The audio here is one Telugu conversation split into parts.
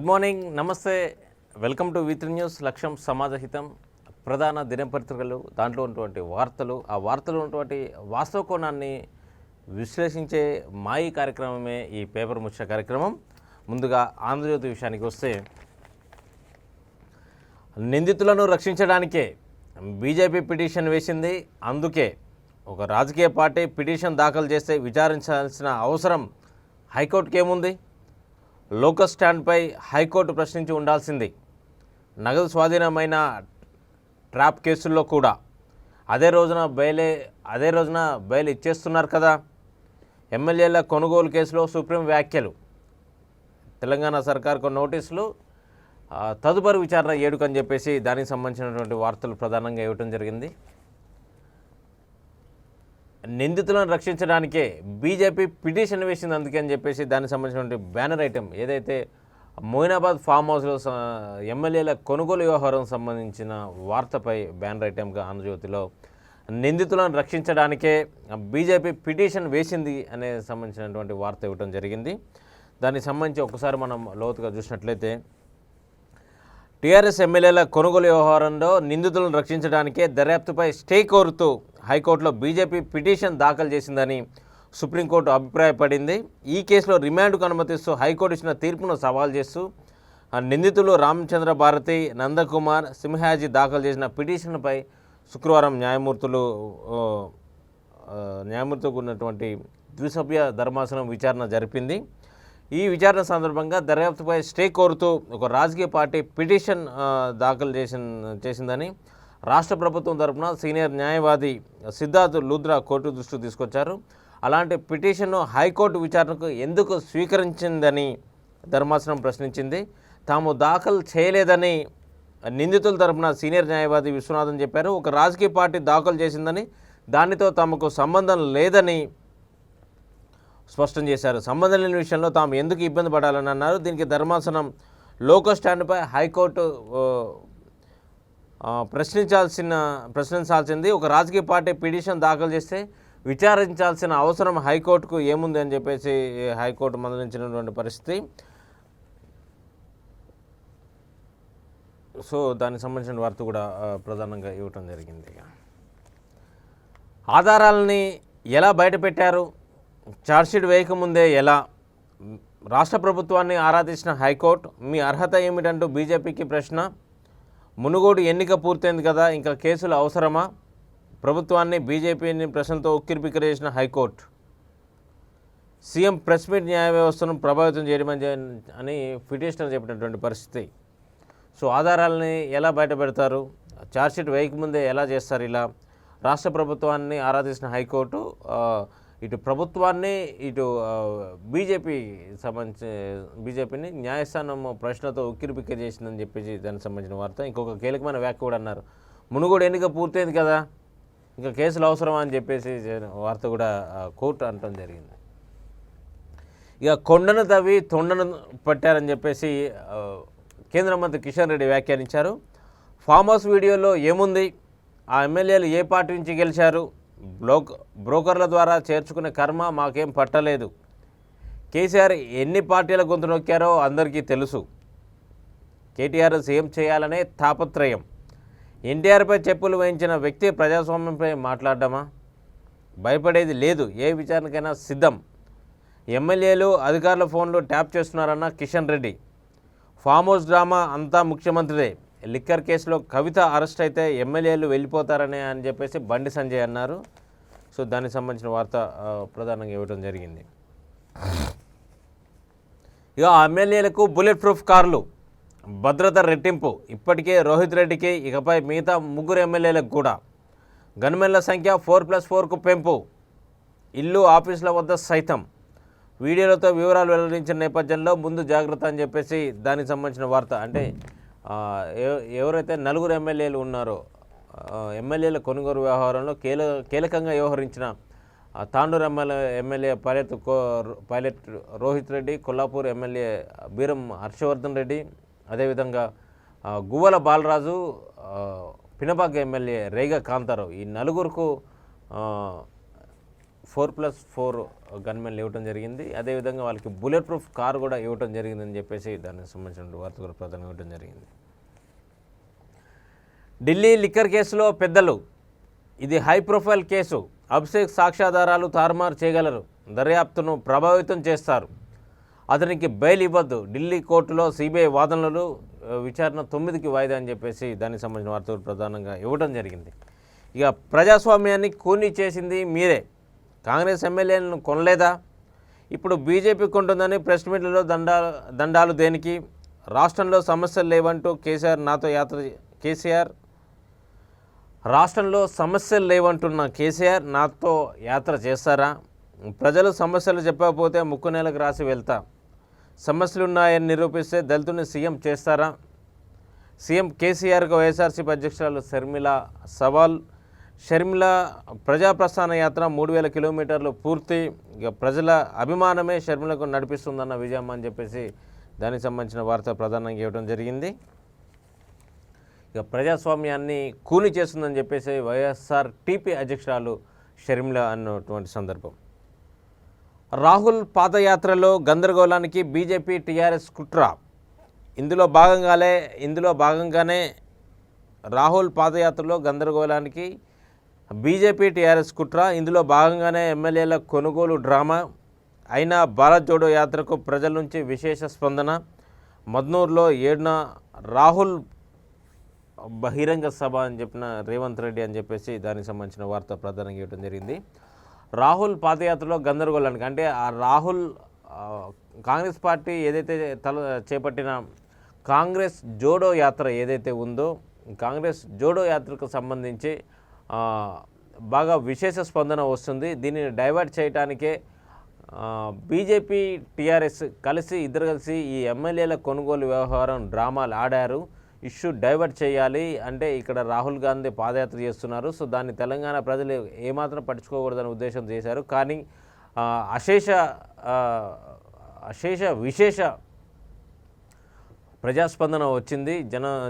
మార్నింగ్, నమస్తే, వెల్కమ్ టు వి3 న్యూస్. లక్ష్యం సమాజహితం. ప్రధాన దినపత్రికలు, దాంట్లో ఉన్నటువంటి వార్తలు, ఆ వార్తలు ఉన్నటువంటి వాస్తవ కోణాన్ని విశ్లేషించే మా ఈ కార్యక్రమమే ఈ పేపర్ ముచ్చట కార్యక్రమం. ముందుగా ఆంధ్రజ్యోతి విషయానికి వస్తే, నిందితులను రక్షించడానికే బీజేపీ పిటిషన్ వేసింది. అందుకే ఒక రాజకీయ పార్టీ పిటిషన్ దాఖలు చేస్తే విచారించాల్సిన అవసరం హైకోర్టుకి ఏముంది? లోకల్ స్టాండ్పై హైకోర్టు ప్రశ్నించి ఉండాల్సింది. నగదు స్వాధీనమైన ట్రాప్ కేసుల్లో కూడా అదే రోజున బెయిల్ ఇచ్చేస్తున్నారు కదా. ఎమ్మెల్యేల కొనుగోలు కేసులో సుప్రీం వ్యాఖ్యలు, తెలంగాణ సర్కార్కు నోటీసులు, తదుపరి విచారణ 7 అని చెప్పేసి దానికి సంబంధించినటువంటి వార్తలు ప్రధానంగా ఇవ్వటం జరిగింది. నిందితులను రక్షించడానికే బీజేపీ పిటిషన్ వేసింది అందుకని చెప్పేసి దానికి సంబంధించినటువంటి బ్యానర్ ఐటెం ఏదైతే మోయినాబాద్ ఫామ్ హౌస్లో ఎమ్మెల్యేల కొనుగోలు వ్యవహారం సంబంధించిన వార్తపై బ్యానర్ ఐటెంగా ఆంధ్రజ్యోతిలో నిందితులను రక్షించడానికే బీజేపీ పిటిషన్ వేసింది అనే సంబంధించినటువంటి వార్త ఇవ్వడం జరిగింది. దానికి సంబంధించి ఒకసారి మనం లోతుగా చూసినట్లయితే, టీఆర్ఎస్ ఎమ్మెల్యేల కొనుగోలు వ్యవహారంలో నిందితులను రక్షించడానికే దర్యాప్తుపై స్టే కోరుతూ హైకోర్టులో బీజేపీ పిటిషన్ దాఖలు చేసిందని సుప్రీంకోర్టు అభిప్రాయపడింది. ఈ కేసులో రిమాండ్కు అనుమతిస్తూ హైకోర్టు ఇచ్చిన తీర్పును సవాల్ చేస్తూ నిందితులు రామచంద్ర భారతి, నందకుమార్, సింహాజీ దాఖలు చేసిన పిటిషన్పై శుక్రవారం న్యాయమూర్తితో ఉన్నటువంటి ద్విసభ్య ధర్మాసనం విచారణ జరిపింది. ఈ విచారణ సందర్భంగా దర్యాప్తుపై స్టే కోరుతూ ఒక రాజకీయ పార్టీ పిటిషన్ దాఖలు చేసిందని రాష్ట్ర ప్రభుత్వం తరపున సీనియర్ న్యాయవాది సిద్ధార్థ్ లూథ్రా కోర్టు దృష్టికి తీసుకొచ్చారు. అలాంటి పిటిషన్ను హైకోర్టు విచారణకు ఎందుకు స్వీకరించిందని ధర్మాసనం ప్రశ్నించింది. తాము దాఖలు చేయలేదని నిందితుల తరపున సీనియర్ న్యాయవాది విశ్వనాథన్ చెప్పారు. ఒక రాజకీయ పార్టీ దాఖలు చేసిందని, దానితో తమకు సంబంధం లేదని స్పష్టం చేశారు. సంబంధం లేని విషయంలో తాము ఎందుకు ఇబ్బంది పడాలని అన్నారు. దీనికి ధర్మాసనం లోకల్ స్టాండ్పై హైకోర్టు ప్రశ్నించాల్సింది. ఒక రాజకీయ పార్టీ పిటిషన్ దాఖలు చేస్తే విచారించాల్సిన అవసరం హైకోర్టుకు ఏముంది అని చెప్పేసి హైకోర్టు మందలించినటువంటి పరిస్థితి. సో దానికి సంబంధించిన వార్త కూడా ప్రధానంగా ఇవ్వటం జరిగింది. ఆధారాలని ఎలా బయటపెట్టారు? ఛార్జ్షీట్ వేయకముందే ఎలా? రాష్ట్ర ప్రభుత్వాన్ని ఆరాధించిన హైకోర్టు, మీ అర్హత ఏమిటంటూ బీజేపీకి ప్రశ్న. మునుగోడు ఎన్నిక పూర్తయింది కదా, ఇంకా కేసులు అవసరమా? ప్రభుత్వాన్ని బీజేపీని ప్రశ్నలతో ఉక్కిరిబిక్కిరి చేసిన హైకోర్టు. సీఎం ప్రెస్ మీట్ న్యాయ వ్యవస్థను ప్రభావితం చేయడం అని పిటిషనర్ చెప్పినటువంటి పరిస్థితి. సో ఆధారాలని ఎలా బయటపెడతారు? ఛార్జ్షీట్ వేయకముందే ఎలా చేస్తారు? ఇలా రాష్ట్ర ప్రభుత్వాన్ని ఆరాధించిన హైకోర్టు ఇటు ప్రభుత్వాన్ని, ఇటు బీజేపీని న్యాయస్థానం ప్రశ్నతో ఉక్కిరిబిక్కిరి చేసిందని చెప్పేసి దానికి సంబంధించిన వార్త. ఇంకొక కీలకమైన వ్యాఖ్య కూడా అన్నారు. మునుగోడు ఎన్నిక పూర్తయింది కదా, ఇంకా కేసులు అవసరమా అని చెప్పేసి వార్త కూడా కోర్టు అనటం జరిగింది. ఇక కొండను తవ్వి తొండను పట్టారని చెప్పేసి కేంద్ర మంత్రి కిషన్ రెడ్డి వ్యాఖ్యానించారు. ఫామ్ హౌస్ వీడియోలో ఏముంది? ఆ ఎమ్మెల్యేలు ఏ పార్టీ నుంచి గెలిచారు? బ్రోకర్ల ద్వారా చేర్చుకునే కర్మ మాకేం పట్టలేదు. కేసీఆర్ ఎన్ని పార్టీల గొంతు నొక్కారో అందరికీ తెలుసు. కేటీఆర్ సీఎం చేయాలనే తాపత్రయం. ఎన్టీఆర్పై చెప్పులు వేయించిన వ్యక్తి ప్రజాస్వామ్యంపై మాట్లాడడమా? భయపడేది లేదు, ఏ విచారణకైనా సిద్ధం. ఎమ్మెల్యేలు అధికారుల ఫోన్లు ట్యాప్ చేస్తున్నారన్న Kishan Reddy. Farm house drama అంతా ముఖ్యమంత్రిదే. లిక్కర్ కేసులో కవిత అరెస్ట్ అయితే ఎమ్మెల్యేలు వెళ్ళిపోతారని అని చెప్పేసి బండి సంజయ్ అన్నారు. సో దానికి సంబంధించిన వార్త ప్రధానంగా ఇవ్వడం జరిగింది. ఇక ఎమ్మెల్యేలకు బుల్లెట్ ప్రూఫ్ కార్లు, భద్రత రెట్టింపు. ఇప్పటికే రోహిత్ రెడ్డికి, ఇకపై మిగతా 3 ఎమ్మెల్యేలకు కూడా గన్మెన్ల సంఖ్య 4+4కు పెంపు. ఇల్లు, ఆఫీసుల వద్ద సైతం వీడియోలతో వివరాలు వెల్లడించిన నేపథ్యంలో ముందు జాగ్రత్త అని చెప్పేసి దానికి సంబంధించిన వార్త. అంటే ఎవరైతే 4 ఎమ్మెల్యేలు ఉన్నారో, ఎమ్మెల్యేల కొనుగోలు వ్యవహారంలో కీలకంగా వ్యవహరించిన Tandur MLA Pilot Rohith Reddy, Kollapur MLA Beeram Harshavardhan Reddy, అదేవిధంగా గువ్వల బాలరాజు, పినపాక ఎమ్మెల్యే రేగా కాంతారావు, ఈ 4కు 4+4 గన్మెన్లు ఇవ్వడం జరిగింది. అదేవిధంగా వాళ్ళకి బుల్లెట్ ప్రూఫ్ కార్ కూడా ఇవ్వడం జరిగిందని చెప్పేసి దానికి సంబంధించిన వార్త కూడా ప్రధానంగా ఇవ్వడం జరిగింది. ఢిల్లీ లిక్కర్ కేసులో పెద్దలు, ఇది హై ప్రొఫైల్ కేసు, అభిషేక్ సాక్ష్యాధారాలు తారుమారు చేయగలరు, దర్యాప్తును ప్రభావితం చేస్తారు, అతనికి బెయిల్ ఇవ్వద్దు, ఢిల్లీ కోర్టులో సిబిఐ వాదనలు, విచారణ 9కి వాయిదా అని చెప్పేసి దానికి సంబంధించిన వార్తలు ప్రధానంగా ఇవ్వడం జరిగింది. ఇక ప్రజాస్వామ్యాన్ని కూనీ చేసింది మీరే, కాంగ్రెస్ ఎమ్మెల్యేలను కొనలేదా, ఇప్పుడు బీజేపీ కొంటుందని ప్రెస్ మీట్లలో దండాలు దేనికి, రాష్ట్రంలో సమస్యలు లేవంటూ రాష్ట్రంలో సమస్యలు లేవంటున్న కేసీఆర్ నాతో యాత్ర చేస్తారా, ప్రజలు సమస్యలు చెప్పకపోతే ముక్కు నెలకు రాసి వెళ్తా, సమస్యలున్నాయని నిరూపిస్తే దళితుని సీఎం చేస్తారా, సీఎం కేసీఆర్కు వైఎస్ఆర్సీపీ అధ్యక్షురాలు షర్మిల సవాల్, షర్మిల ప్రజాప్రస్థాన యాత్ర 3000 కిలోమీటర్లు పూర్తి, ఇక ప్రజల అభిమానమే షర్మిలకు నడిపిస్తుందన్న విజయమ్మ అని చెప్పేసి దానికి సంబంధించిన వార్త ప్రధానంగా ఇవ్వడం జరిగింది. ఇక ప్రజాస్వామ్యాన్ని కూని చేస్తుందని చెప్పేసి వైఎస్ఆర్టీపీ అధ్యక్షురాలు షర్మిల అన్నటువంటి సందర్భం. రాహుల్ పాదయాత్రలో గందరగోళానికి బీజేపీ టీఆర్ఎస్ కుట్ర, ఇందులో భాగంగానే రాహుల్ పాదయాత్రలో గందరగోళానికి బీజేపీ టీఆర్ఎస్ కుట్ర, ఇందులో భాగంగానే ఎమ్మెల్యేల కొనుగోలు డ్రామా, అయినా భారత్ జోడో యాత్రకు ప్రజల నుంచి విశేష స్పందన, మద్నూరులో 7న రాహుల్ బహిరంగ సభ అని చెప్పిన రేవంత్ రెడ్డి అని చెప్పేసి దానికి సంబంధించిన వార్త ప్రధానంగా ఇవ్వడం జరిగింది. రాహుల్ పాదయాత్రలో గందరగోళానికి అంటే ఆ రాహుల్ కాంగ్రెస్ పార్టీ ఏదైతే చేపట్టిన కాంగ్రెస్ జోడో యాత్ర ఏదైతే ఉందో, కాంగ్రెస్ జోడో యాత్రకు సంబంధించి బాగా విశేష స్పందన వస్తుంది. దీనిని డైవర్ట్ చేయడానికే బీజేపీ టీఆర్ఎస్ ఇద్దరు కలిసి ఈ ఎమ్మెల్యేల కొనుగోలు వ్యవహారం డ్రామాలు ఆడారు. ఇష్యూ డైవర్ట్ చేయాలి అంటే ఇక్కడ రాహుల్ గాంధీ పాదయాత్ర చేస్తున్నారు, సో దాన్ని తెలంగాణ ప్రజలు ఏమాత్రం పట్టించుకోకూడదనే ఉద్దేశం చేశారు. కానీ విశేష ప్రజాస్పందన వచ్చింది.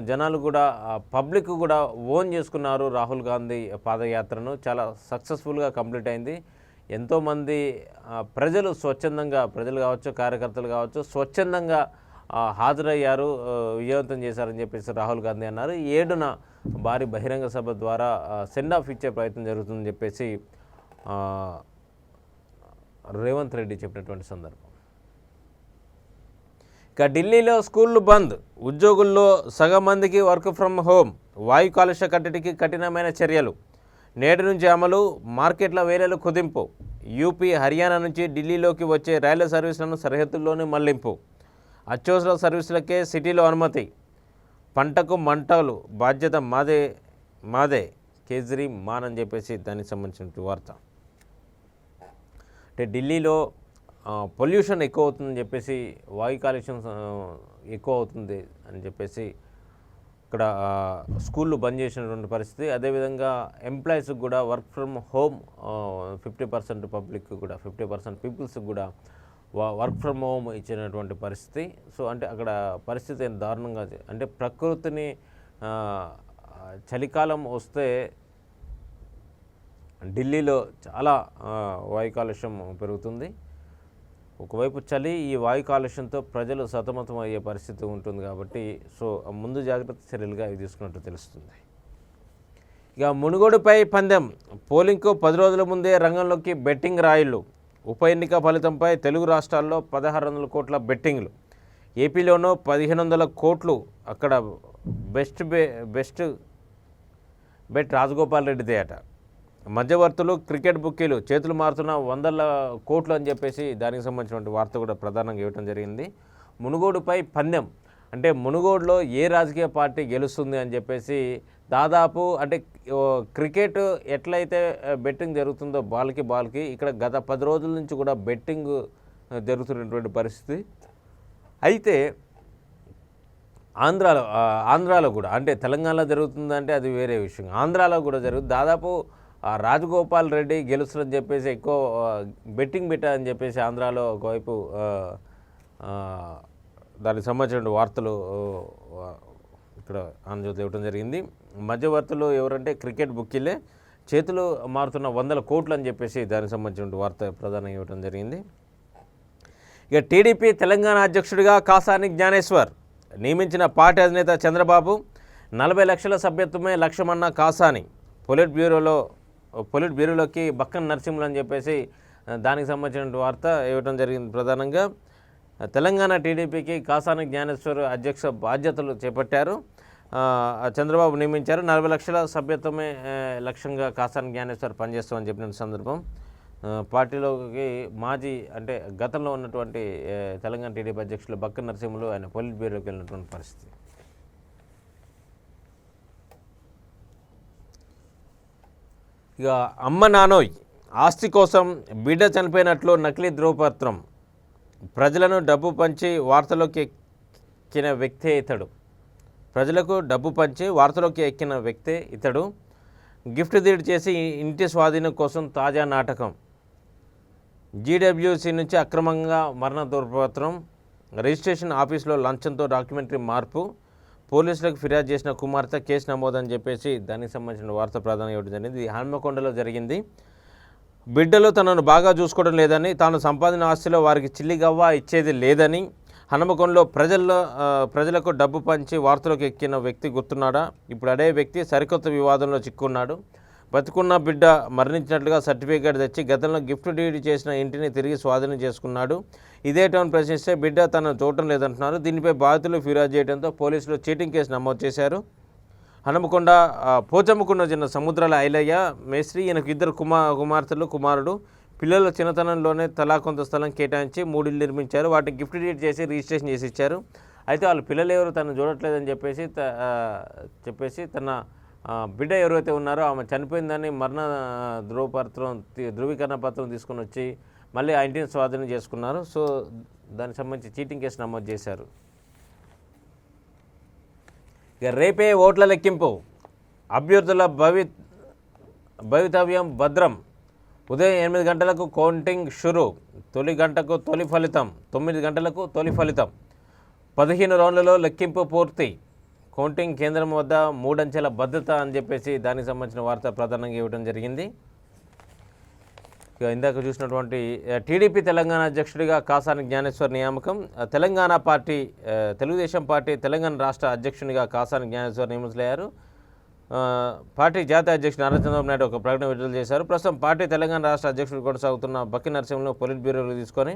జనాలు కూడా పబ్లిక్ కూడా ఓన్ చేసుకున్నారు రాహుల్ గాంధీ పాదయాత్రను. చాలా సక్సెస్ఫుల్గా కంప్లీట్ అయింది. ఎంతోమంది ప్రజలు స్వచ్ఛందంగా, ప్రజలు కావచ్చు, కార్యకర్తలు కావచ్చు, స్వచ్ఛందంగా హాజరయ్యారు, విజయవంతం చేశారని చెప్పేసి రాహుల్ గాంధీ అన్నారు. 7న భారీ బహిరంగ సభ ద్వారా సెండ్ ఆఫ్ ఇచ్చే ప్రయత్నం జరుగుతుందని చెప్పేసి రేవంత్ రెడ్డి చెప్పినటువంటి సందర్భం. ఇక ఢిల్లీలో స్కూళ్ళు బంద్, ఉద్యోగుల్లో సగం మందికి వర్క్ ఫ్రమ్ హోమ్, వాయు కాలుష్య కట్టడికి కఠినమైన చర్యలు, నేటి నుంచి అమలు, మార్కెట్ల వేలలు కుదింపు, యూపీ హర్యానా నుంచి ఢిల్లీలోకి వచ్చే రైళ్ల సర్వీసులను సరిహద్దుల్లోనే మళ్లింపు, అత్యవసర సర్వీసులకే సిటీలో అనుమతి, పంటకు మంటలు బాధ్యత మాదే కేజ్రీమాన్ అని చెప్పేసి దానికి సంబంధించిన వార్త. అంటే ఢిల్లీలో పొల్యూషన్ ఎక్కువ అవుతుందని చెప్పేసి, వాయు కాలుష్యం ఎక్కువ అవుతుంది అని చెప్పేసి ఇక్కడ స్కూళ్ళు బంద్ చేసినటువంటి పరిస్థితి. అదేవిధంగా ఎంప్లాయీస్కి కూడా వర్క్ ఫ్రమ్ హోమ్ 50% పబ్లిక్ కూడా 50% పీపుల్స్కి కూడా వర్క్ ఫ్రమ్ హోమ్ ఇచ్చినటువంటి పరిస్థితి. సో అంటే అక్కడ పరిస్థితి ఎంత దారుణంగా, అంటే ప్రకృతిని చలికాలం వస్తే ఢిల్లీలో చాలా వాయు కాలుష్యం పెరుగుతుంది. ఒకవైపు చలి, ఈ వాయు కాలుష్యంతో ప్రజలు సతమతం అయ్యే పరిస్థితి ఉంటుంది కాబట్టి సో ముందు జాగ్రత్త చర్యలుగా ఇవి తీసుకున్నట్టు తెలుస్తుంది. ఇక మునుగోడుపై పందెం, పోలింగ్కు 10 రోజుల ముందే రంగంలోకి బెట్టింగ్ రాయిళ్లు, ఉప ఎన్నిక ఫలితంపై తెలుగు రాష్ట్రాల్లో 1600 కోట్ల బెట్టింగ్లు, ఏపీలోనూ 1500 కోట్లు, అక్కడ బెస్ట్ బెట్ రాజగోపాల్ రెడ్డిదే అట, మధ్యవర్తులు క్రికెట్ బుక్కీలు చేతులు మారుతున్న 100 కోట్లు అని చెప్పేసి దానికి సంబంధించినటువంటి వార్త కూడా ప్రధానంగా ఇవ్వడం జరిగింది. మునుగోడుపై పందెం అంటే మునుగోడులో ఏ రాజకీయ పార్టీ గెలుస్తుంది అని చెప్పేసి దాదాపు అంటే క్రికెట్ ఎట్లయితే బెట్టింగ్ జరుగుతుందో బాల్కి ఇక్కడ గత 10 రోజుల నుంచి కూడా బెట్టింగ్ జరుగుతున్నటువంటి పరిస్థితి. అయితే ఆంధ్రాలో కూడా, అంటే తెలంగాణలో జరుగుతుందంటే అది వేరే విషయం, ఆంధ్రాలో కూడా జరుగుతుంది. దాదాపు రాజగోపాల్ రెడ్డి గెలుస్తుందని చెప్పేసి ఎక్కువ బెట్టింగ్ పెట్టారని చెప్పేసి ఆంధ్రాలో ఒకవైపు దానికి సంబంధించిన వార్తలు ఇక్కడ ఆంధ్రజ్యోతి ఇవ్వడం జరిగింది. మధ్యవర్తులు ఎవరంటే క్రికెట్ బుక్కీలే, చేతులు మారుతున్న 100 కోట్లు అని చెప్పేసి దానికి సంబంధించిన వార్త ప్రధానంగా ఇవ్వడం జరిగింది. ఇక టీడీపీ తెలంగాణ అధ్యక్షుడిగా కాసాని జ్ఞానేశ్వర్ నియమించిన పార్టీ అధినేత చంద్రబాబు 40 లక్షల సభ్యత్వమే లక్ష్యమన్న కాసాని పొలిట్ బ్యూరోలోకి బక్కన నరసింహులు అని చెప్పేసి దానికి సంబంధించిన వార్త ఇవ్వడం జరిగింది. ప్రధానంగా తెలంగాణ టీడీపీకి కాసాని జ్ఞానేశ్వర్ అధ్యక్ష బాధ్యతలు చేపట్టారు. చంద్రబాబు నియమించారు. 40 లక్షల సభ్యత్వమే లక్ష్యంగా కాసాని జ్ఞానేశ్వర్ పనిచేస్తామని చెప్పిన సందర్భం. పార్టీలోకి మాజీ అంటే గతంలో ఉన్నటువంటి తెలంగాణ టీడీపీ అధ్యక్షులు బక్కన నరసింహులు ఆయన పొలిట్ బ్యూరోకి వెళ్ళినటువంటి పరిస్థితి. ఇక అమ్మ నానోయ్ ఆస్తి కోసం బిడ్డ చనిపోయినట్లు నకిలీ ధ్రువపత్రం, ప్రజలను డబ్బు పంచి వార్తలోకి ఎక్కిన వ్యక్తే ఇతడు. ప్రజలకు డబ్బు పంచి వార్తలోకి ఎక్కిన వ్యక్తే ఇతడు. గిఫ్ట్ డీడ్ చేసి ఇంటి స్వాధీనం కోసం తాజా నాటకం. జీడబ్ల్యూసీ నుంచి అక్రమంగా మరణ ధ్రువపత్రం, రిజిస్ట్రేషన్ ఆఫీసులో లంచంతో డాక్యుమెంటరీ మార్పు, పోలీసులకు ఫిర్యాదు చేసిన కుమార్తె కేసు నమోదని చెప్పేసి దానికి సంబంధించిన వార్త ప్రధానంగా ఇవ్వడం జరిగింది. ఇది హన్మకొండలో జరిగింది. బిడ్డలు తనను బాగా చూసుకోవడం లేదని, తాను సంపాదన ఆస్తిలో వారికి చిల్లిగవ్వ ఇచ్చేది లేదని, హన్మకొండలో ప్రజలకు డబ్బు పంచి వార్తలోకి ఎక్కిన వ్యక్తి గుర్తున్నాడా? ఇప్పుడు అదే వ్యక్తి సరికొత్త వివాదంలో చిక్కున్నాడు. బతుకున్న బిడ్డ మరణించినట్లుగా సర్టిఫికేట్ తెచ్చి గతంలో గిఫ్ట్ డీడ్ చేసిన ఇంటిని తిరిగి స్వాధీనం చేసుకున్నాడు. ఇదే టౌన్ ప్రశ్నిస్తే బిడ్డ తనను చూడటం లేదంటున్నారు. దీనిపై బాధితులు ఫిర్యాదు చేయడంతో పోలీసులు చీటింగ్ కేసు నమోదు చేశారు. హనుమకొండ పోచమ్మకుండ చెందిన సముద్రాల ఐలయ్య మేస్త్రి. ఈయనకు 2 కుమార్తెలు కుమారుడు. పిల్లల చిన్నతనంలోనే తలా కొంత స్థలం కేటాయించి 3 ఇళ్ళు నిర్మించారు. వాటిని గిఫ్ట్ డీడ్ చేసి రిజిస్ట్రేషన్ చేసి ఇచ్చారు. అయితే వాళ్ళ పిల్లలు ఎవరు తను చూడట్లేదని చెప్పేసి తన బిడ్డ ఎవరైతే ఉన్నారో ఆమె చనిపోయిందని మరణ ధృవీకరణ పత్రం తీసుకొని వచ్చి మళ్ళీ ఆ ఇంటిని స్వాధీనం చేసుకున్నారు. సో దానికి సంబంధించి చీటింగ్ కేసు నమోదు చేశారు. ఇక రేపే ఓట్ల లెక్కింపు, అభ్యర్థుల భవితవ్యం భద్రం. ఉదయం 8 గంటలకు కౌంటింగ్ షురు. తొలి గంటకు తొలి ఫలితం, 9 గంటలకు తొలి ఫలితం. 15 రౌండ్లలో లెక్కింపు పూర్తి. కౌంటింగ్ కేంద్రం వద్ద 3 అంచెల భద్రత అని చెప్పేసి దానికి సంబంధించిన వార్త ప్రధానంగా ఇవ్వడం జరిగింది. ఇందాక చూసినటువంటి టీడీపీ తెలంగాణ అధ్యక్షుడిగా కాసాని జ్ఞానేశ్వర్ నియామకం. తెలుగుదేశం పార్టీ తెలంగాణ రాష్ట్ర అధ్యక్షునిగా కాసాని జ్ఞానేశ్వర్ నియమితులయ్యారు. పార్టీ జాతీయ అధ్యక్షుడు నారా చంద్రబాబు నాయుడు ఒక ప్రకటన విడుదల చేశారు. ప్రస్తుతం పార్టీ తెలంగాణ రాష్ట్ర అధ్యక్షుడు కొనసాగుతున్న బక్కి నరసింహులను పొలిట్ బ్యూరోలు తీసుకొని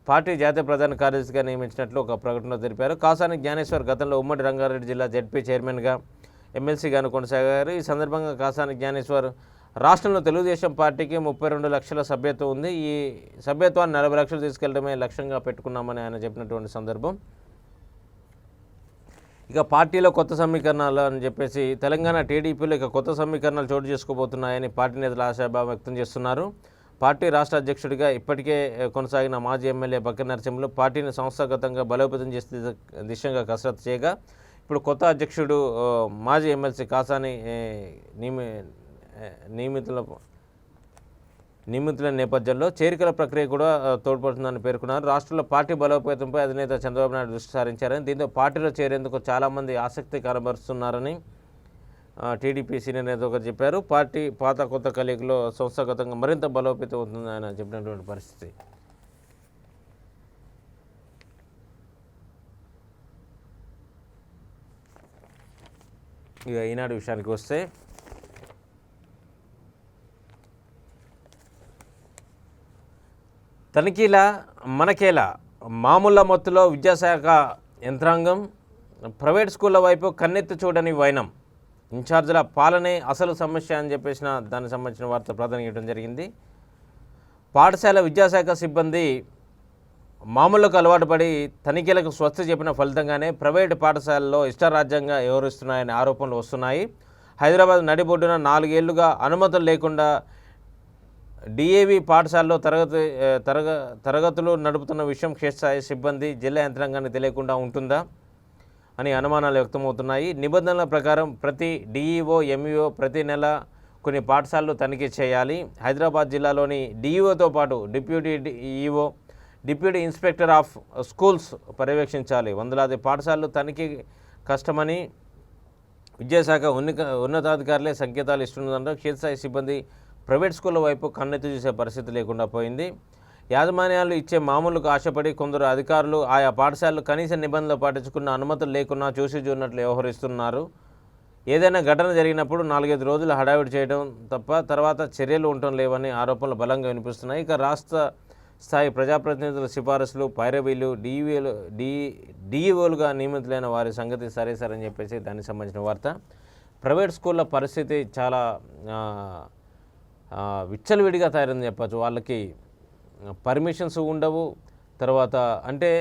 పార్టీ జాతీయ ప్రధాన కార్యదర్శిగా నియమించినట్లు ఒక ప్రకటనలో తెలిపారు. కాసాని జ్ఞానేశ్వర్ గతంలో ఉమ్మడి రంగారెడ్డి జిల్లా జెడ్పీ చైర్మన్గా ఎమ్మెల్సీగాను కొనసాగారు. ఈ సందర్భంగా కాసాని జ్ఞానేశ్వర్ రాష్ట్రంలో తెలుగుదేశం పార్టీకి 32 లక్షల సభ్యత్వం ఉంది. ఈ సభ్యత్వాన్ని 40 లక్షలు తీసుకెళ్లడమే లక్ష్యంగా పెట్టుకున్నామని ఆయన చెప్పినటువంటి సందర్భం. ఇక పార్టీలో కొత్త సమీకరణాలు అని చెప్పేసి తెలంగాణ టీడీపీలో ఇక కొత్త సమీకరణాలు చోటు చేసుకోబోతున్నాయని పార్టీ నేతలు ఆశాభావం వ్యక్తం చేస్తున్నారు. పార్టీ రాష్ట్ర అధ్యక్షుడిగా ఇప్పటికే కొనసాగిన మాజీ ఎమ్మెల్యే బక్కి నరసింహులు పార్టీని సంస్థాగతంగా బలోపేతం చేసే దిశగా కసరత్తు చేయగా ఇప్పుడు కొత్త అధ్యక్షుడు మాజీ ఎమ్మెల్సీ కాసాని నియమితుల నేపథ్యంలో చేరికల ప్రక్రియ కూడా తోడ్పడుతుందని పేర్కొన్నారు. రాష్ట్రంలో పార్టీ బలోపేతంపై అధినేత చంద్రబాబు నాయుడు దృష్టి సారించారని, దీంతో పార్టీలో చేరేందుకు చాలామంది ఆసక్తి కనబరుస్తున్నారని టీడీపీ సీనియర్ నేత ఒకరు చెప్పారు. పార్టీ పాత కొత్త కలయికలో సంస్థాగతంగా మరింత బలోపేతం అవుతుందని ఆయన చెప్పినటువంటి పరిస్థితి. ఇక ఈనాడు విషయానికి వస్తే తనిఖీల మనకేలా మామూళ్ళ మొత్తులో విద్యాశాఖ యంత్రాంగం, ప్రైవేట్ స్కూళ్ళ వైపు కన్నెత్తి చూడని వైనం, ఇన్ఛార్జీల పాలనే అసలు సమస్య అని చెప్పేసిన దానికి సంబంధించిన వార్త ప్రధానంగా ఇవ్వడం జరిగింది. పాఠశాల విద్యాశాఖ సిబ్బంది మామూలుకు అలవాటు పడి తనిఖీలకు స్వస్తి చెప్పిన ఫలితంగానే ప్రైవేటు పాఠశాలలో ఇష్టారాజ్యంగా వ్యవహరిస్తున్నాయనే ఆరోపణలు వస్తున్నాయి. హైదరాబాద్ నడిబొడ్డున 4 ఏళ్లుగా అనుమతులు లేకుండా డిఏవి పాఠశాలలో తరగతులు నడుపుతున్న విషయం క్షేత్రస్థాయి సిబ్బంది జిల్లా యంత్రాంగాన్ని తెలియకుండా ఉంటుందా అని అనుమానాలు వ్యక్తమవుతున్నాయి. నిబంధనల ప్రకారం ప్రతి డిఈఓ ఎంఈఓ ప్రతి నెల కొన్ని పాఠశాలలు తనిఖీ చేయాలి. హైదరాబాద్ జిల్లాలోని డిఈఓతో పాటు deputy EO, deputy inspector of schools పర్యవేక్షించాలి. వందలాది పాఠశాలలు తనిఖీ కష్టమని విద్యాశాఖ ఉన్నతాధికారులే సంకేతాలు ఇస్తున్నదంటే క్షేత్రస్థాయి సిబ్బంది ప్రైవేట్ స్కూళ్ళ వైపు కన్నెత్తి చూసే పరిస్థితి లేకుండా పోయింది. యాజమాన్యాలు ఇచ్చే మామూలుకు ఆశపడి కొందరు అధికారులు ఆయా పాఠశాలలు కనీస నిబంధనలు పాటించుకున్న అనుమతులు లేకున్నా చూసి చూడనట్లు వ్యవహరిస్తున్నారు. ఏదైనా ఘటన జరిగినప్పుడు 4-5 రోజులు హడావిడి చేయడం తప్ప తర్వాత చర్యలు ఉండటం లేవని ఆరోపణలు బలంగా వినిపిస్తున్నాయి. ఇక రాష్ట్ర స్థాయి ప్రజాప్రతినిధుల సిఫారసులు పైరవీలు డిఈఓలుగా నియమితులైన వారి సంగతి సరే అని చెప్పేసి దానికి సంబంధించిన వార్త. ప్రైవేట్ స్కూళ్ళ పరిస్థితి చాలా విచ్చలవిడిగా తయారైందని చెప్పచ్చు. వాళ్ళకి పర్మిషన్స్ ఉండవు. తర్వాత అంటే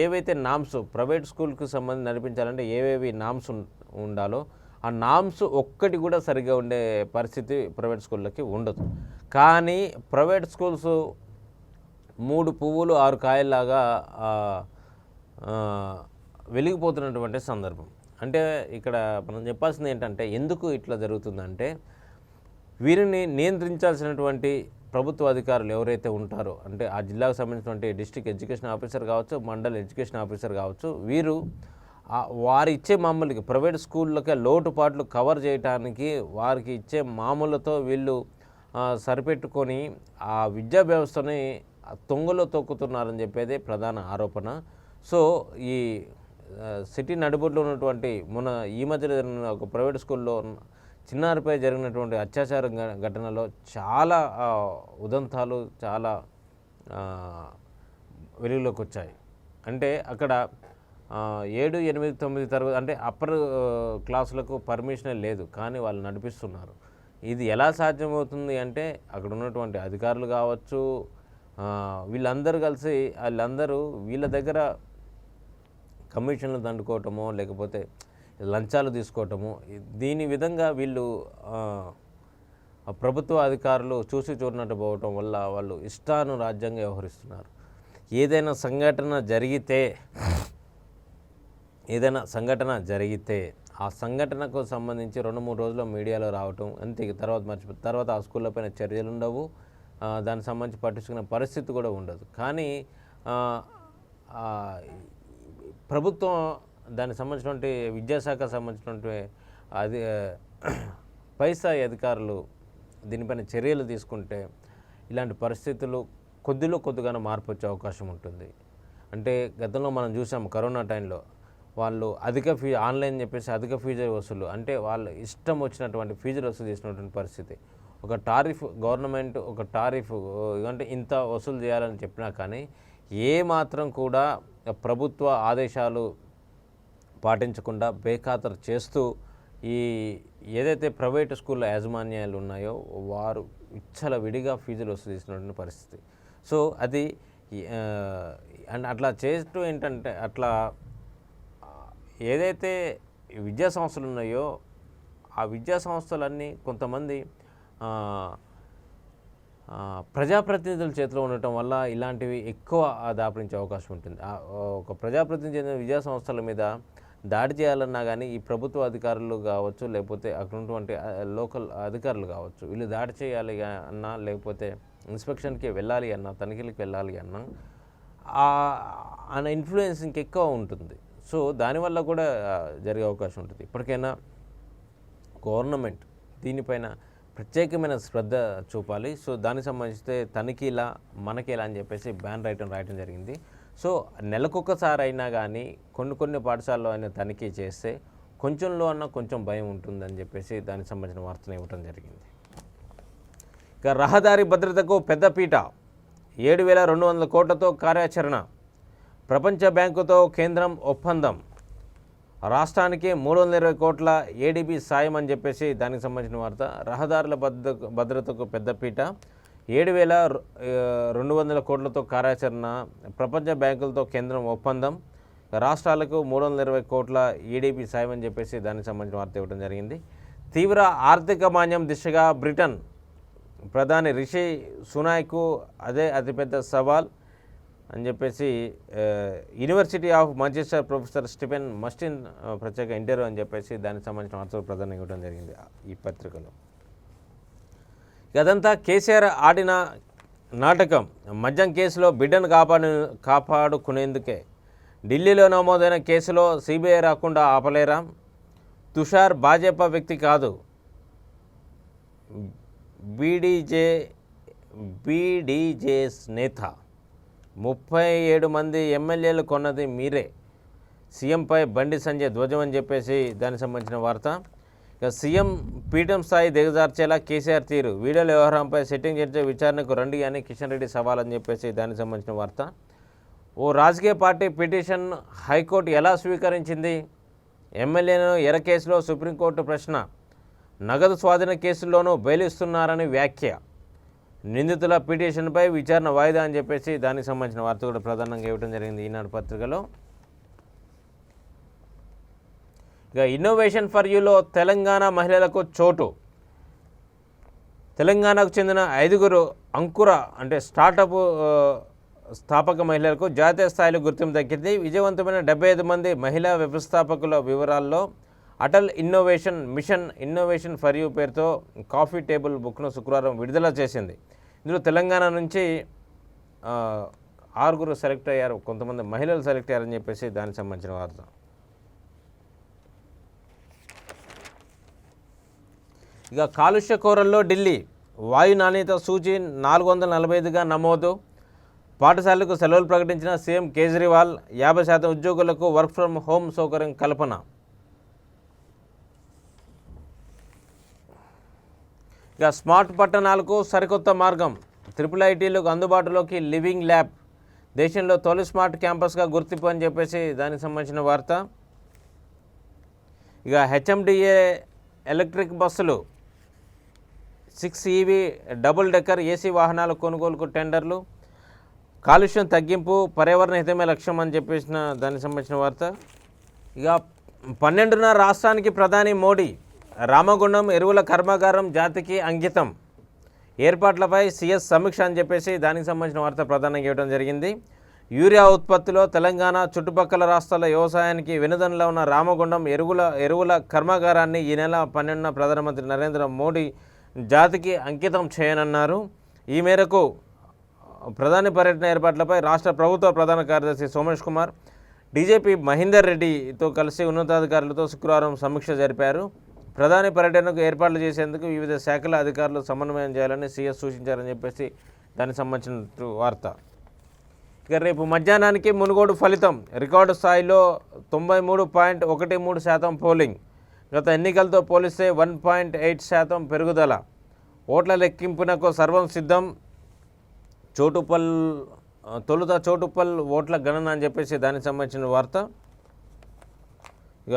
ఏవైతే నామ్స్ ప్రైవేట్ స్కూల్కి సంబంధించి నడిపించాలంటే ఏవేవి నామ్స్ ఉండాలో ఆ నామ్స్ ఒక్కటి కూడా సరిగ్గా ఉండే పరిస్థితి ప్రైవేట్ స్కూళ్ళకి ఉండదు. కానీ ప్రైవేట్ స్కూల్స్ 3 పువ్వులు 6 కాయల్లాగా వెలిగిపోతున్నటువంటి సందర్భం. అంటే ఇక్కడ మనం చెప్పాల్సింది ఏంటంటే ఎందుకు ఇట్లా జరుగుతుందంటే వీరిని నియంత్రించాల్సినటువంటి ప్రభుత్వ అధికారులు ఎవరైతే ఉంటారో అంటే ఆ జిల్లాకు సంబంధించినటువంటి డిస్ట్రిక్ట్ ఎడ్యుకేషన్ ఆఫీసర్ కావచ్చు, మండల్ ఎడ్యుకేషన్ ఆఫీసర్ కావచ్చు, వీరు వారు ఇచ్చే మామూలుగా ప్రైవేట్ స్కూళ్ళకి లోటుపాట్లు కవర్ చేయడానికి వారికి ఇచ్చే మామూలతో వీళ్ళు సరిపెట్టుకొని ఆ విద్యా వ్యవస్థని తొంగలో తొక్కుతున్నారని చెప్పేదే ప్రధాన ఆరోపణ. సో ఈ సిటీ నడిబొడ్లో ఉన్నటువంటి ఈ మధ్య జరిగిన ఒక ప్రైవేట్ స్కూల్లో చిన్నారిపై జరిగినటువంటి అత్యాచార ఘటనలో చాలా ఉదంతాలు చాలా వెలుగులోకి వచ్చాయి. అంటే అక్కడ 7, 8, 9 తరగతి అంటే అప్పర్ క్లాసులకు పర్మిషనే లేదు, కానీ వాళ్ళు నడిపిస్తున్నారు. ఇది ఎలా సాధ్యమవుతుంది అంటే అక్కడ ఉన్నటువంటి అధికారులు కావచ్చు, వీళ్ళందరూ కలిసి వీళ్ళ దగ్గర కమిషన్లు దండుకోవటమో లేకపోతే లంచాలు తీసుకోవటము, దీని విధంగా వీళ్ళు ప్రభుత్వ అధికారులు చూసి చూడనట్టు పోవటం వల్ల వాళ్ళు ఇష్టానురాజ్యంగా వ్యవహరిస్తున్నారు. ఏదైనా సంఘటన జరిగితే ఆ సంఘటనకు సంబంధించి 2-3 రోజుల్లో మీడియాలో రావటం అంతే. తర్వాత ఆ స్కూళ్ళ పైన చర్యలు ఉండవు, దానికి సంబంధించి పట్టించుకునే పరిస్థితి కూడా ఉండదు. కానీ ప్రభుత్వం దానికి సంబంధించినటువంటి విద్యాశాఖ సంబంధించినటువంటి పై స్థాయి అధికారులు దీనిపైన చర్యలు తీసుకుంటే ఇలాంటి పరిస్థితులు కొద్దిగానే మార్పు వచ్చే అవకాశం ఉంటుంది. అంటే గతంలో మనం చూసాం కరోనా టైంలో వాళ్ళు ఆన్లైన్ చెప్పేసి అధిక ఫీజు వసూలు, అంటే వాళ్ళు ఇష్టం వచ్చినటువంటి ఫీజులు వసూలు చేసినటువంటి పరిస్థితి. గవర్నమెంట్ ఒక టారిఫ్ అంటే ఇంత వసూలు చేయాలని చెప్పినా కానీ ఏ మాత్రం కూడా ప్రభుత్వ ఆదేశాలు పాటించకుండా బేఖాతరు చేస్తూ ఏదైతే ప్రైవేటు స్కూళ్ళ యాజమాన్యాలు ఉన్నాయో వారు విచ్చలవిడిగా ఫీజులు వసూలు చేసినటువంటి పరిస్థితి. సో అది అట్లా చేస్తూ ఏంటంటే అట్లా ఏదైతే విద్యా సంస్థలు ఉన్నాయో ఆ విద్యా సంస్థలన్నీ కొంతమంది ప్రజాప్రతినిధుల చేతిలో ఉండటం వల్ల ఇలాంటివి ఎక్కువ దాపరించే అవకాశం ఉంటుంది. ఒక ప్రజాప్రతినిధి చెందిన విద్యా సంస్థల మీద దాడి చేయాలన్నా కానీ ఈ ప్రభుత్వ అధికారులు కావచ్చు, లేకపోతే అక్కడ ఉన్నటువంటి లోకల్ అధికారులు కావచ్చు, వీళ్ళు దాడి చేయాలి అన్నా లేకపోతే ఇన్స్పెక్షన్కి వెళ్ళాలి అన్నా తనిఖీలకు వెళ్ళాలి అన్నా ఆ ఇన్ఫ్లుయెన్స్ ఇంకెక్కువ ఉంటుంది. సో దానివల్ల కూడా జరిగే అవకాశం ఉంటుంది. ఇప్పటికైనా గవర్నమెంట్ దీనిపైన ప్రత్యేకమైన శ్రద్ధ చూపాలి. సో దానికి సంబంధించి తనిఖీలా మనకేలా అని చెప్పేసి బ్యాన్ రాయటం జరిగింది. సో నెలకొకసారి అయినా కానీ కొన్ని పాఠశాలలో అయినా తనిఖీ చేస్తే కొంచెంలో అన్నా కొంచెం భయం ఉంటుందని చెప్పేసి దానికి సంబంధించిన వార్తను ఇవ్వడం జరిగింది. ఇక రహదారి భద్రతకు పెద్దపీట, 7,200 కోట్లతో కార్యాచరణ, ప్రపంచ బ్యాంకుతో కేంద్రం ఒప్పందం, రాష్ట్రానికి 320 కోట్ల ఏడీబీ సాయం అని చెప్పేసి దానికి సంబంధించిన వార్త. రహదారుల భద్రతకు పెద్దపీట, 7,200 కోట్లతో కార్యాచరణ, ప్రపంచ బ్యాంకులతో కేంద్రం ఒప్పందం, రాష్ట్రాలకు 320 కోట్ల ఏడీబీ సాయం అని చెప్పేసి దానికి సంబంధించిన వార్త ఇవ్వడం జరిగింది. తీవ్ర ఆర్థిక మాంద్యం దిశగా బ్రిటన్ ప్రధాని రిషి సునాక్కు అదే అతిపెద్ద సవాల్ అని చెప్పేసి university of Manchester professor Stephen Mustin ప్రత్యేక ఇంటర్వ్యూ అని చెప్పేసి దానికి సంబంధించిన వార్తలు ప్రధానంగా ఇవ్వడం జరిగింది ఈ పత్రికలో. అదంతా కేసీఆర్ ఆడిన నాటకం. మద్యం కేసులో బిడ్డను కాపాడుకునేందుకే ఢిల్లీలో నమోదైన కేసులో సిబిఐ రాకుండా ఆపలేరా? తుషార్ భాజపా వ్యక్తి కాదు, బీడీజేఎస్ నేత. 37 మంది ఎమ్మెల్యేలు కొన్నది మీరే, సీఎంపై బండి సంజయ్ ధ్వజం అని చెప్పేసి దానికి సంబంధించిన వార్త. ఇక సీఎం పీఠం స్థాయి దిగజార్చేలా కేసీఆర్ తీరు, వీడియోల వ్యవహారంపై సెట్టింగ్ చేసే విచారణకు రండి అని కిషన్ రెడ్డి సవాల్ అని చెప్పేసి దానికి సంబంధించిన వార్త. ఓ రాజకీయ పార్టీ పిటిషన్ హైకోర్టు ఎలా స్వీకరించింది, ఎమ్మెల్యేను ఎర కేసులో సుప్రీంకోర్టు ప్రశ్న, నగదు స్వాధీన కేసుల్లోనూ బెయిల్ ఇస్తున్నారని వ్యాఖ్య, నిందితుల పిటిషన్పై విచారణ వాయిదా అని చెప్పేసి దానికి సంబంధించిన వార్త కూడా ప్రధానంగా ఇవ్వడం జరిగింది ఈనాడు పత్రికలో. ఇక ఇన్నోవేషన్ ఫర్ యూలో తెలంగాణ మహిళలకు చోటు, తెలంగాణకు చెందిన 5 అంకుర అంటే స్టార్టప్ స్థాపక మహిళలకు జాతీయ స్థాయిలో గుర్తింపు దక్కింది. విజయవంతమైన 75 మంది మహిళా వ్యవస్థాపకుల వివరాల్లో Atal innovation mission innovation for you పేరుతో కాఫీ టేబుల్ బుక్ను శుక్రవారం విడుదల చేసింది. ఇందులో తెలంగాణ నుంచి 6 సెలెక్ట్ అయ్యారు, కొంతమంది మహిళలు సెలెక్ట్ అయ్యారని చెప్పేసి దానికి సంబంధించిన వార్త. ఇక కాలుష్య కోరల్లో ఢిల్లీ, వాయు నాణ్యత సూచి 445గా నమోదు. పాఠశాలకు సెలవులు ప్రకటించిన సీఎం కేజ్రీవాల్, 50% ఉద్యోగులకు వర్క్ ఫ్రమ్ హోమ్ సౌకర్యం కల్పన. ఇక స్మార్ట్ పట్టణాలకు సరికొత్త మార్గం, IIITలకు అందుబాటులోకి లివింగ్ ల్యాబ్, దేశంలో తొలి స్మార్ట్ క్యాంపస్గా గుర్తింపు అని చెప్పేసి దానికి సంబంధించిన వార్త. ఇక హెచ్ఎండిఏ ఎలక్ట్రిక్ బస్సులు, 6 EV డబుల్ డెక్కర్ ఏసీ వాహనాల కొనుగోలుకు టెండర్లు, కాలుష్యం తగ్గింపు పర్యావరణ హితమే లక్ష్యం అని చెప్పేసిన దానికి సంబంధించిన వార్త. ఇక 12న రాష్ట్రానికి ప్రధాని మోడీ, రామగుండం ఎరువుల కర్మాగారం జాతికి అంకితం, ఏర్పాట్లపై సీఎస్ సమీక్ష అని చెప్పేసి దానికి సంబంధించిన వార్త ప్రధానంగా ఇవ్వడం జరిగింది. యూరియా ఉత్పత్తిలో తెలంగాణ చుట్టుపక్కల రాష్ట్రాల వ్యవసాయానికి వెనుదనలో ఉన్న రామగుండం ఎరువుల కర్మాగారాన్ని ఈ నెల 12న ప్రధానమంత్రి నరేంద్ర మోడీ జాతికి అంకితం చేయనున్నారు. ఈ మేరకు ప్రధాని పర్యటన ఏర్పాట్లపై రాష్ట్ర ప్రభుత్వ ప్రధాన కార్యదర్శి సోమేష్ కుమార్, డీజీపీ మహేందర్ రెడ్డితో కలిసి ఉన్నతాధికారులతో శుక్రవారం సమీక్ష జరిపారు. ప్రధాని పర్యటనకు ఏర్పాట్లు చేసేందుకు వివిధ శాఖల అధికారులు సమన్వయం చేయాలని సీఎస్ సూచించారని చెప్పేసి దానికి సంబంధించిన వార్త. ఇక రేపు మధ్యాహ్నానికి మునుగోడు ఫలితం, రికార్డు స్థాయిలో 93.13% పోలింగ్, గత ఎన్నికలతో పోలిస్తే 1.8% పెరుగుదల, ఓట్ల లెక్కింపునకు సర్వం సిద్ధం, తొలుత చోటుప్పల్ ఓట్ల గణన అని చెప్పేసి దానికి సంబంధించిన వార్త. ఇక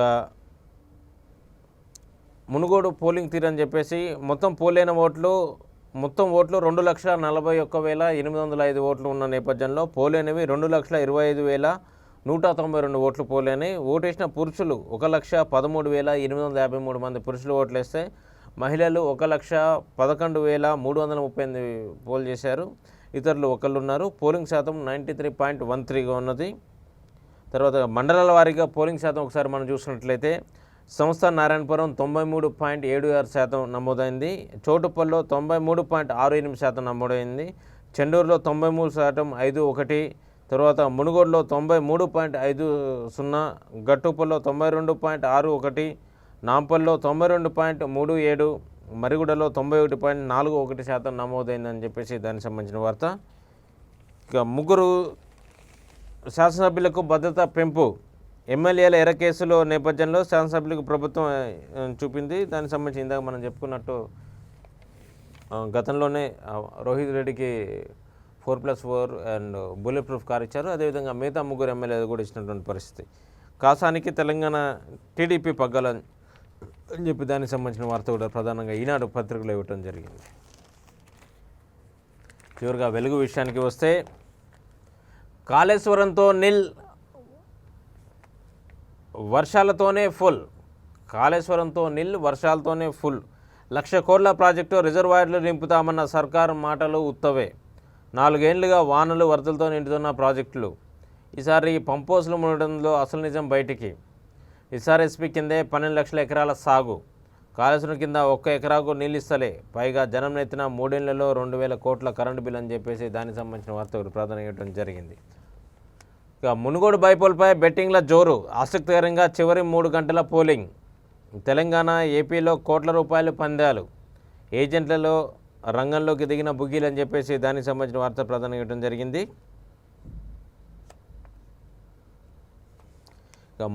మునుగోడు పోలింగ్ తీరని చెప్పేసి మొత్తం పోలైన ఓట్లు 2,41,805 ఓట్లు ఉన్న నేపథ్యంలో పోలేనివి 2,25,192 ఓట్లు పోలేని. ఓటేసిన పురుషులు 1,13,853 మంది పురుషులు ఓట్లేస్తే మహిళలు 1,11,338 పోల్ చేశారు. ఇతరులు ఒకళ్ళు ఉన్నారు. పోలింగ్ శాతం 93.13గా ఉన్నది. తర్వాత మండలాల వారీగా పోలింగ్ శాతం ఒకసారి మనం చూసినట్లయితే సంస్థ నారాయణపురం 93.76% నమోదైంది, చోటుప్పల్లో 93.68% నమోదైంది, చెండూరులో 93.51%, తర్వాత మునుగోడులో 93.50%, గట్టుప్పల్లో 92.61%, నాంపల్లో 92.37%, మరిగూడలో 91.41% నమోదైందని చెప్పేసి దానికి సంబంధించిన వార్త. ఇక 3 శాసనసభ్యులకు భద్రత పెంపు, ఎమ్మెల్యేల ఎర కేసులో నేపథ్యంలో శాసనసభ్యులకు ప్రభుత్వం చూపింది. దానికి సంబంధించి ఇందాక మనం చెప్పుకున్నట్టు గతంలోనే రోహిత్ రెడ్డికి 4+4 అండ్ బుల్లెట్ ప్రూఫ్ కార్ ఇచ్చారు. అదేవిధంగా మిగతా 3 ఎమ్మెల్యేలు కూడా ఇచ్చినటువంటి పరిస్థితి. కాసానికి తెలంగాణ టీడీపీ పగ్గాలని అని చెప్పి దానికి సంబంధించిన వార్త కూడా ప్రధానంగా ఈనాడు పత్రికలో ఇవ్వటం జరిగింది. చివరిగా వెలుగు విషయానికి వస్తే కాళేశ్వరంతో నిల్, వర్షాలతోనే ఫుల్, కాళేశ్వరంతో నిల్ వర్షాలతోనే ఫుల్, 1,00,000 కోట్ల ప్రాజెక్టు రిజర్వాయర్లు నింపుతామన్న సర్కారు మాటలు ఉత్తవే, 4 ఏళ్లుగా వానలు వరదలతో నిండుతున్న ప్రాజెక్టులు, ఈసారి పంపోసులు మునడంలో అసలు నిజం బయటికి, ఎస్ఆర్ఎస్పీ కిందే 12 లక్షల ఎకరాల సాగు, కాళేశ్వరం కింద 1 ఎకరాకు నీళ్ళు ఇస్తలే, పైగా జనం నెత్తిన 3 ఏళ్లలో 2,000 కోట్ల కరెంటు బిల్ అని చెప్పేసి దానికి సంబంధించిన వార్త ప్రాధాన్యం ఇవ్వడం జరిగింది. ఇక మునుగోడు బైపోల్పై బెట్టింగ్ల జోరు, ఆసక్తికరంగా చివరి 3 గంటల పోలింగ్, తెలంగాణ ఏపీలో కోట్ల రూపాయల పందాలు, ఏజెంట్లలో రంగంలోకి దిగిన బుగ్గీలు అని చెప్పేసి దానికి సంబంధించిన వార్త ప్రధానంగా ఇవ్వడం జరిగింది.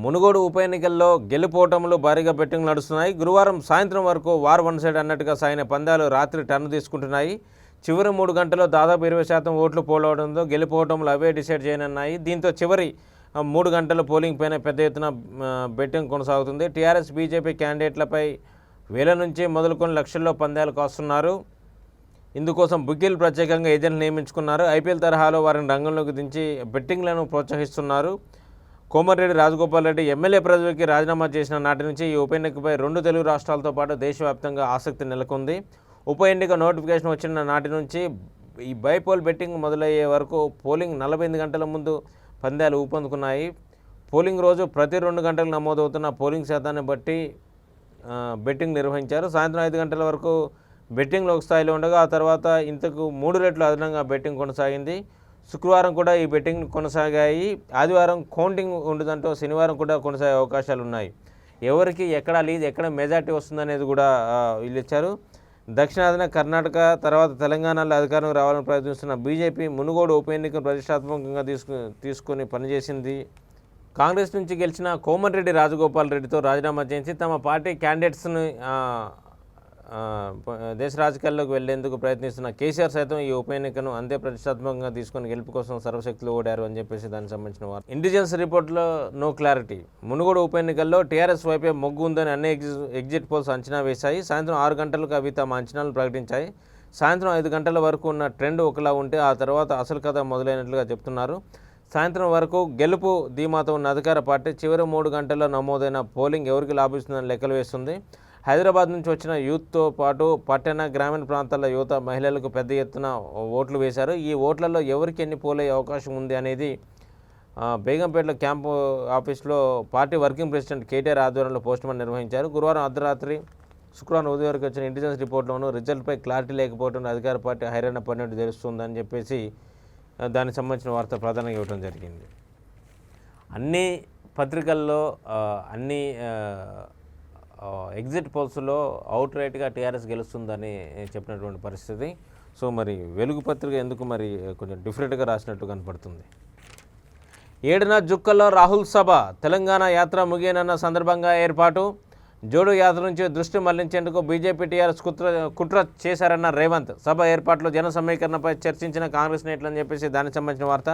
మునుగోడు ఉప ఎన్నికల్లో గెలుపోటములు భారీగా బెట్టింగ్ నడుస్తున్నాయి. గురువారం సాయంత్రం వరకు వార్ వన్ సైడ్ అన్నట్టుగా సాగిన పందాలు రాత్రి టర్న్ తీసుకుంటున్నాయి. చివరి 3 గంటల్లో దాదాపు 20% ఓట్లు పోలవడంతో గెలుపోటములు అవే డిసైడ్ చేయనున్నాయి. దీంతో చివరి 3 గంటల పోలింగ్ పైన పెద్ద ఎత్తున బెట్టింగ్ కొనసాగుతుంది. టీఆర్ఎస్ బీజేపీ క్యాండిడేట్లపై వేల నుంచి మొదలుకొని లక్షల్లో పందాలు కాస్తున్నారు. ఇందుకోసం బుకీలు ప్రత్యేకంగా ఏజెంట్లు నియమించుకున్నారు. ఐపీఎల్ తరహాలో వారిని రంగంలోకి దించి బెట్టింగ్లను ప్రోత్సహిస్తున్నారు. కోమటిరెడ్డి రాజగోపాల్ రెడ్డి ఎమ్మెల్యే పదవికి రాజీనామా చేసిన నాటి నుంచి ఈ ఉప ఎన్నికపై 2 తెలుగు రాష్ట్రాలతో పాటు దేశవ్యాప్తంగా ఆసక్తి నెలకొంది. ఉప ఎన్నిక నోటిఫికేషన్ వచ్చిన నాటి నుంచి ఈ బైపోల్ బెట్టింగ్ మొదలయ్యే వరకు పోలింగ్ 48 గంటల ముందు పందాలు ఊపందుకున్నాయి. పోలింగ్ రోజు ప్రతి 2 గంటలకు నమోదవుతున్న పోలింగ్ శాతాన్ని బట్టి బెట్టింగ్ నిర్వహించారు. సాయంత్రం 5 గంటల వరకు బెట్టింగ్లో ఒక స్థాయిలో ఉండగా ఆ తర్వాత ఇంతకు 3 రెట్లు అదనంగా బెట్టింగ్ కొనసాగింది. శుక్రవారం కూడా ఈ బెట్టింగ్ కొనసాగాయి. ఆదివారం కౌంటింగ్ ఉండదంటూ శనివారం కూడా కొనసాగే అవకాశాలు ఉన్నాయి. ఎవరికి ఎక్కడ లీడ్, ఎక్కడ మెజార్టీ వస్తుందనేది కూడా వీళ్ళు ఇచ్చారు. దక్షిణాదిన కర్ణాటక తర్వాత తెలంగాణలో అధికారం రావాలని ప్రయత్నిస్తున్న బీజేపీ మునుగోడు ఉప ఎన్నికను ప్రతిష్టాత్మకంగా తీసుకొని పనిచేసింది. కాంగ్రెస్ నుంచి గెలిచిన కోమటిరెడ్డి రాజగోపాల్ రెడ్డితో రాజీనామా చేసి తమ పార్టీ క్యాండిడేట్స్ని దేశ రాజకీయాల్లోకి వెళ్లేందుకు ప్రయత్నిస్తున్న కేసీఆర్ సైతం ఈ ఉప ఎన్నికను అంతే ప్రతిష్టాత్మకంగా తీసుకొని గెలుపు కోసం సర్వశక్తులు ఓడారు అని చెప్పేసి దానికి సంబంధించిన వార్త. ఇంటెలిజెన్స్ రిపోర్ట్లో నో క్లారిటీ. మునుగోడు ఉప ఎన్నికల్లో టీఆర్ఎస్ వైపే మొగ్గు ఉందని అన్ని ఎగ్జిట్ పోల్స్ అంచనా వేశాయి. సాయంత్రం 6 గంటలకు అవి తమ అంచనాలు ప్రకటించాయి. సాయంత్రం 5 గంటల వరకు ఉన్న ట్రెండ్ ఒకలా ఉంటే ఆ తర్వాత అసలు కథ మొదలైనట్లుగా చెప్తున్నారు. సాయంత్రం వరకు గెలుపు ధీమాతో ఉన్న అధికార పార్టీ చివరి 3 గంటల్లో నమోదైన పోలింగ్ ఎవరికి లాభిస్తుందని లెక్కలు వేస్తుంది. హైదరాబాద్ నుంచి వచ్చిన యూత్తో పాటు పట్టణ గ్రామీణ ప్రాంతాల యువత మహిళలకు పెద్ద ఎత్తున ఓట్లు వేశారు. ఈ ఓట్లలో ఎవరికి ఎన్ని పోలయ్యే అవకాశం ఉంది అనేది బేగంపేటలో క్యాంపు ఆఫీస్లో పార్టీ వర్కింగ్ ప్రెసిడెంట్ కేటీఆర్ ఆధ్వర్యంలో పోస్టుమార్టం నిర్వహించారు. గురువారం అర్ధరాత్రి శుక్రవారం ఉదయం వరకు వచ్చిన ఇంటెలిజెన్స్ రిపోర్ట్లోనూ రిజల్ట్పై క్లారిటీ లేకపోవడం అధికార పార్టీ హైరాణ పడినట్టు తెలుస్తుందని చెప్పేసి దానికి సంబంధించిన వార్త ప్రధానంగా ఇవ్వడం జరిగింది. అన్ని పత్రికల్లో అన్ని ఎగ్జిట్ పోల్స్లో అవుట్ రైట్గా టీఆర్ఎస్ గెలుస్తుందని చెప్పినటువంటి పరిస్థితి. సో మరి వెలుగు పత్రిక ఎందుకు మరి కొంచెం డిఫరెంట్గా రాసినట్టు కనపడుతుంది. 7న జుక్కల్లో రాహుల్ సభ, తెలంగాణ యాత్ర ముగియనన్న సందర్భంగా ఏర్పాటు. జోడో యాత్ర నుంచి దృష్టి మళ్లించేందుకు బీజేపీ టీఆర్ఎస్ కుట్ర చేశారన్న రేవంత్. సభ ఏర్పాట్లో జన సమీకరణపై చర్చించిన కాంగ్రెస్ నేతలని చెప్పేసి దానికి సంబంధించిన వార్త.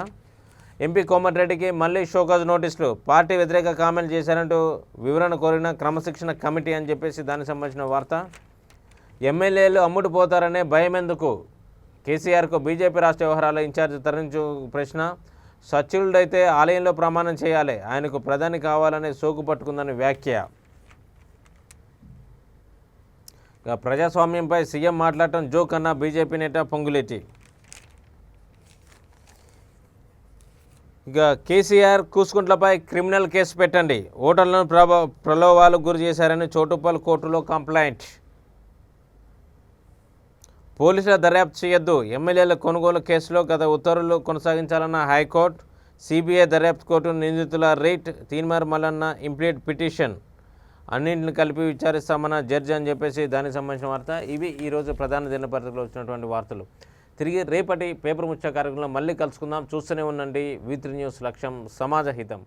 ఎంపీ కోమటిరెడ్డికి మళ్ళీ షోకాజ్ నోటీసులు, పార్టీ వ్యతిరేక కామెంట్ చేశారంటూ వివరణ కోరిన క్రమశిక్షణ కమిటీ అని చెప్పేసి దానికి సంబంధించిన వార్త. ఎమ్మెల్యేలు అమ్ముడుపోతారనే భయం ఎందుకు, కేసీఆర్కు బీజేపీ రాష్ట్ర వ్యవహారాల ఇన్ఛార్జ్ తరలించు ప్రశ్న. సచివుడైతే ఆలయంలో ప్రమాణం చేయాలి, ఆయనకు ప్రధాని కావాలనే సోకు పట్టుకుందని వ్యాఖ్య. ప్రజాస్వామ్యంపై సీఎం మాట్లాడటం జోక్ అన్న బీజేపీ నేత పొంగులేటి. ఇక కేసీఆర్ కూసుకుంట్లపై క్రిమినల్ కేసు పెట్టండి, ఓటర్లను ప్రలోభాలకు గురి చేశారని చోటుపల్ కోర్టులో కంప్లైంట్. పోలీసుల దర్యాప్తు చేయొద్దు, ఎమ్మెల్యేల కొనుగోలు కేసులో గత ఉత్తర్వులు కొనసాగించాలన్న హైకోర్టు. సిబిఐ దర్యాప్తు కోర్టు నిందితుల రేట్ తీన్మార్ మల్లన్న ఇంప్లీట్ పిటిషన్ అన్నింటిని కలిపి విచారిస్తామన్న జడ్జి అని చెప్పేసి దానికి సంబంధించిన వార్త. ఇవి ఈరోజు ప్రధాన దినపత్రికలో వచ్చినటువంటి వార్తలు. తిరిగి రేపటి పేపర్ ముచ్చ కార్యక్రమంలో మళ్ళీ కలుసుకుందాం. చూస్తూనే ఉండండి V3 న్యూస్, లక్ష్యం సమాజ హితం.